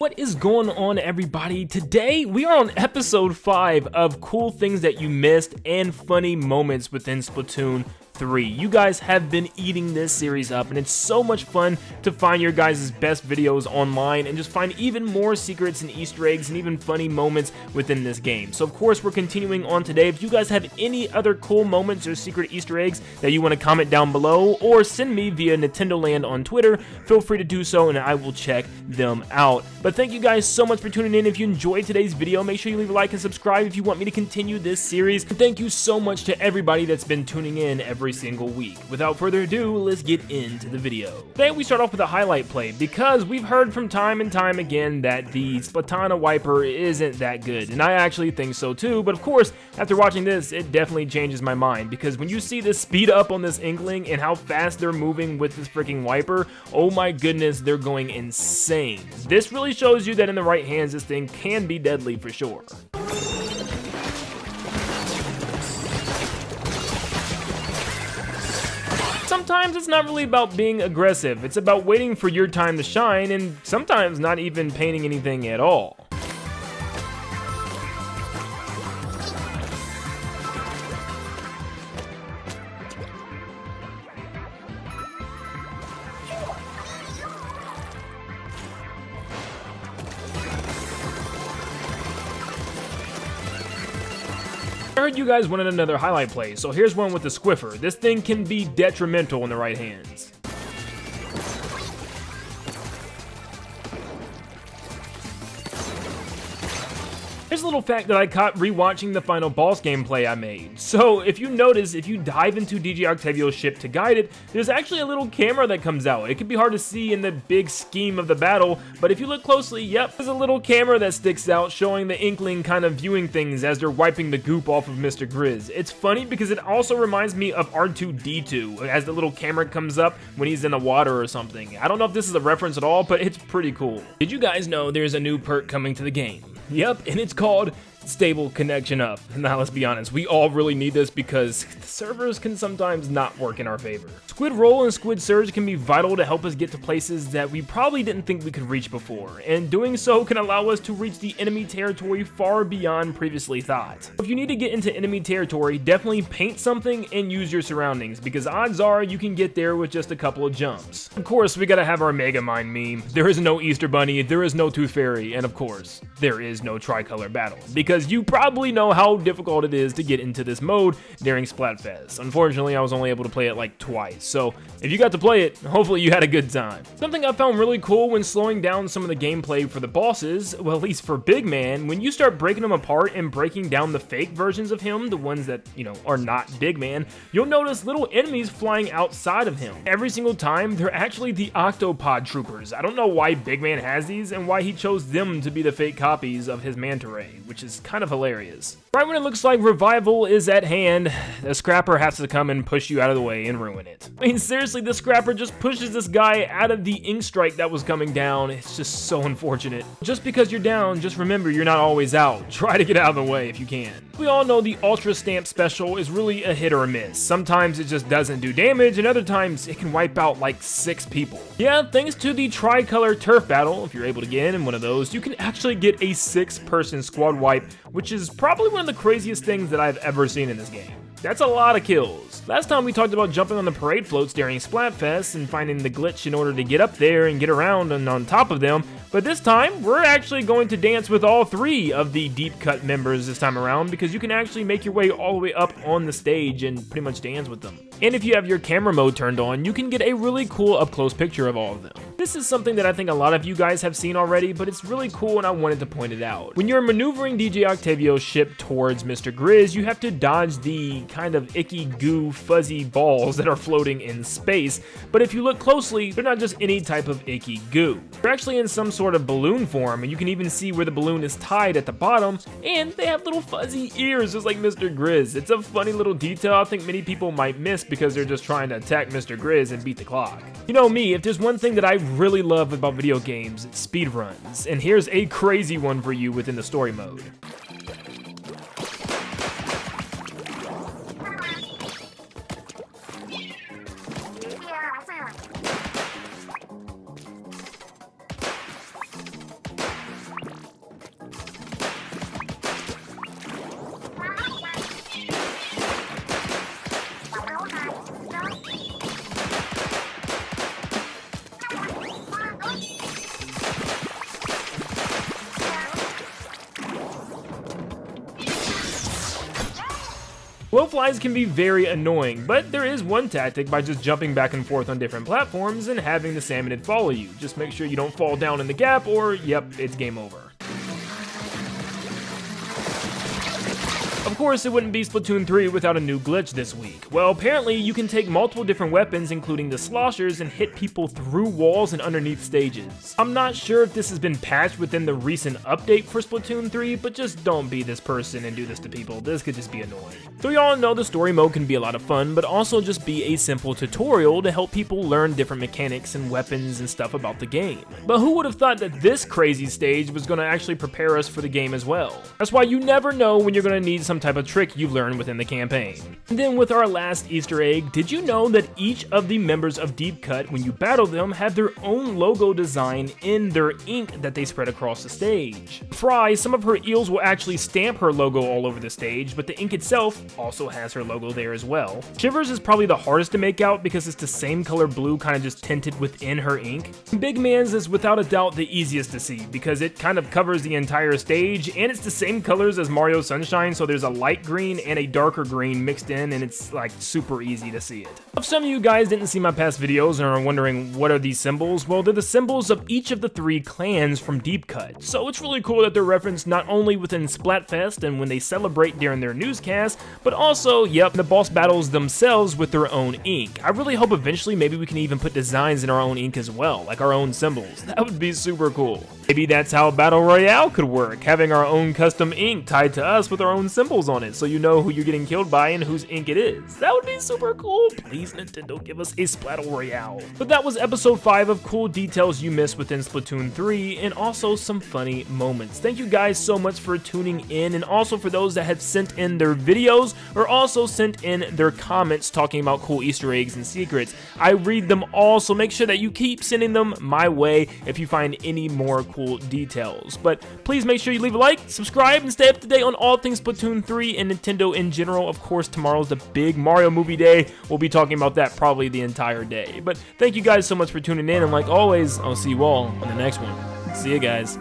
What is going on, everybody? Today we are on episode 5 of cool things that you missed and funny moments within Splatoon 3. You guys have been eating this series up, and it's so much fun to find your guys' best videos online and just find even more secrets and Easter eggs and even funny moments within this game. So of course we're continuing on today. If you guys have any other cool moments or secret Easter eggs that you want to comment down below or send me via Nin10doland on Twitter, feel free to do so and I will check them out. But thank you guys so much for tuning in. If you enjoyed today's video, make sure you leave a like and subscribe if you want me to continue this series. And thank you so much to everybody that's been tuning in every single week. Without further ado, let's get into the video. Today we start off with a highlight play because we've heard from time and time again that the Splatoon wiper isn't that good, and I actually think so too. But of course, after watching this, it definitely changes my mind, because when you see the speed up on this Inkling and how fast they're moving with this freaking wiper, oh my goodness, they're going insane. This really shows you that in the right hands, this thing can be deadly for sure. Sometimes it's not really about being aggressive, it's about waiting for your time to shine, and sometimes not even painting anything at all. I heard you guys wanted another highlight play, so here's one with the Squiffer. This thing can be detrimental in the right hands. Here's a little fact that I caught rewatching the final boss gameplay I made. So if you notice, if you dive into DJ Octavio's ship to guide it, there's actually a little camera that comes out. It can be hard to see in the big scheme of the battle, but if you look closely, yep, there's a little camera that sticks out showing the Inkling kind of viewing things as they're wiping the goop off of Mr. Grizz. It's funny because it also reminds me of R2-D2 as the little camera comes up when he's in the water or something. I don't know if this is a reference at all, but it's pretty cool. Did you guys know there's a new perk coming to the game? Yep, and it's called Stable Connection Up. Now let's be honest, we all really need this because the servers can sometimes not work in our favor. Squid Roll and Squid Surge can be vital to help us get to places that we probably didn't think we could reach before, and doing so can allow us to reach the enemy territory far beyond previously thought. If you need to get into enemy territory, definitely paint something and use your surroundings, because odds are you can get there with just a couple of jumps. Of course, we gotta have our Megamind meme. There is no Easter Bunny, there is no Tooth Fairy, and of course, there is no Tricolor Battle, because you probably know how difficult it is to get into this mode during Splatfest. Unfortunately, I was only able to play it like twice, so if you got to play it, hopefully you had a good time. Something I found really cool when slowing down some of the gameplay for the bosses, well, at least for Big Man, when you start breaking them apart and breaking down the fake versions of him, the ones that, you know, are not Big Man, you'll notice little enemies flying outside of him. Every single time, they're actually the Octopod Troopers. I don't know why Big Man has these and why he chose them to be the fake copies of his manta ray, which is kind of hilarious. Right when it looks like revival is at hand, the Scrapper has to come and push you out of the way and ruin it. I mean, seriously, the Scrapper just pushes this guy out of the ink strike that was coming down. It's just so unfortunate. Just because you're down, just remember you're not always out. Try to get out of the way if you can. We all know the Ultra Stamp special is really a hit or a miss. Sometimes it just doesn't do damage, and other times it can wipe out like 6 people. Yeah, thanks to the Tricolor Turf Battle, if you're able to get in one of those, you can actually get a 6-person squad wipe, which is probably one of the craziest things that I've ever seen in this game. That's a lot of kills. Last time we talked about jumping on the parade floats during Splatfest and finding the glitch in order to get up there and get around and on top of them, but this time we're actually going to dance with all 3 of the deep cut members this time around, because you can actually make your way all the way up on the stage and pretty much dance with them. And if you have your camera mode turned on, you can get a really cool up close picture of all of them. This is something that I think a lot of you guys have seen already, but it's really cool and I wanted to point it out. When you're maneuvering DJ Octavio's ship towards Mr. Grizz, you have to dodge the kind of icky goo fuzzy balls that are floating in space, but if you look closely, they're not just any type of icky goo. They're actually in some sort of balloon form, and you can even see where the balloon is tied at the bottom, and they have little fuzzy ears just like Mr. Grizz. It's a funny little detail I think many people might miss because they're just trying to attack Mr. Grizz and beat the clock. You know me, if there's one thing that I really love about video games, it's speedruns, and here's a crazy one for you within the story mode. Blowflies can be very annoying, but there is one tactic by just jumping back and forth on different platforms and having the salmonid follow you. Just make sure you don't fall down in the gap or, yep, it's game over. Of course, it wouldn't be Splatoon 3 without a new glitch this week. Well, apparently you can take multiple different weapons, including the sloshers, and hit people through walls and underneath stages. I'm not sure if this has been patched within the recent update for Splatoon 3, but just don't be this person and do this to people. This could just be annoying. So you all know the story mode can be a lot of fun, but also just be a simple tutorial to help people learn different mechanics and weapons and stuff about the game. But who would have thought that this crazy stage was going to actually prepare us for the game as well? That's why you never know when you're going to need some type of trick you've learned within the campaign. And then with our last Easter egg, did you know that each of the members of Deep Cut, when you battle them, have their own logo design in their ink that they spread across the stage? Fry, some of her eels will actually stamp her logo all over the stage, but the ink itself also has her logo there as well. Shivers is probably the hardest to make out because it's the same color blue, kind of just tinted within her ink. Big Man's is without a doubt the easiest to see because it kind of covers the entire stage and it's the same colors as Mario Sunshine, so there's a light green and a darker green mixed in, and it's like super easy to see it. If some of you guys didn't see my past videos and are wondering what are these symbols, well, they're the symbols of each of the 3 clans from Deep Cut. So it's really cool that they're referenced not only within Splatfest and when they celebrate during their newscast, but also, yep, the boss battles themselves with their own ink. I really hope eventually maybe we can even put designs in our own ink as well, like our own symbols. That would be super cool. Maybe that's how Battle Royale could work, having our own custom ink tied to us with our own symbols on it, so you know who you're getting killed by and whose ink it is. That would be super cool. Please, Nintendo, give us a Splattle Royale. But that was episode 5 of cool details you missed within Splatoon 3, and also some funny moments. Thank you guys so much for tuning in, and also for those that have sent in their videos, or also sent in their comments talking about cool Easter eggs and secrets. I read them all, so make sure that you keep sending them my way if you find any more cool details. But please make sure you leave a like, subscribe, and stay up to date on all things Splatoon 3 and Nintendo in general. Of course, tomorrow's the big Mario movie day. We'll be talking about that probably the entire day. But thank you guys so much for tuning in, and like always, I'll see you all on the next one. See you guys.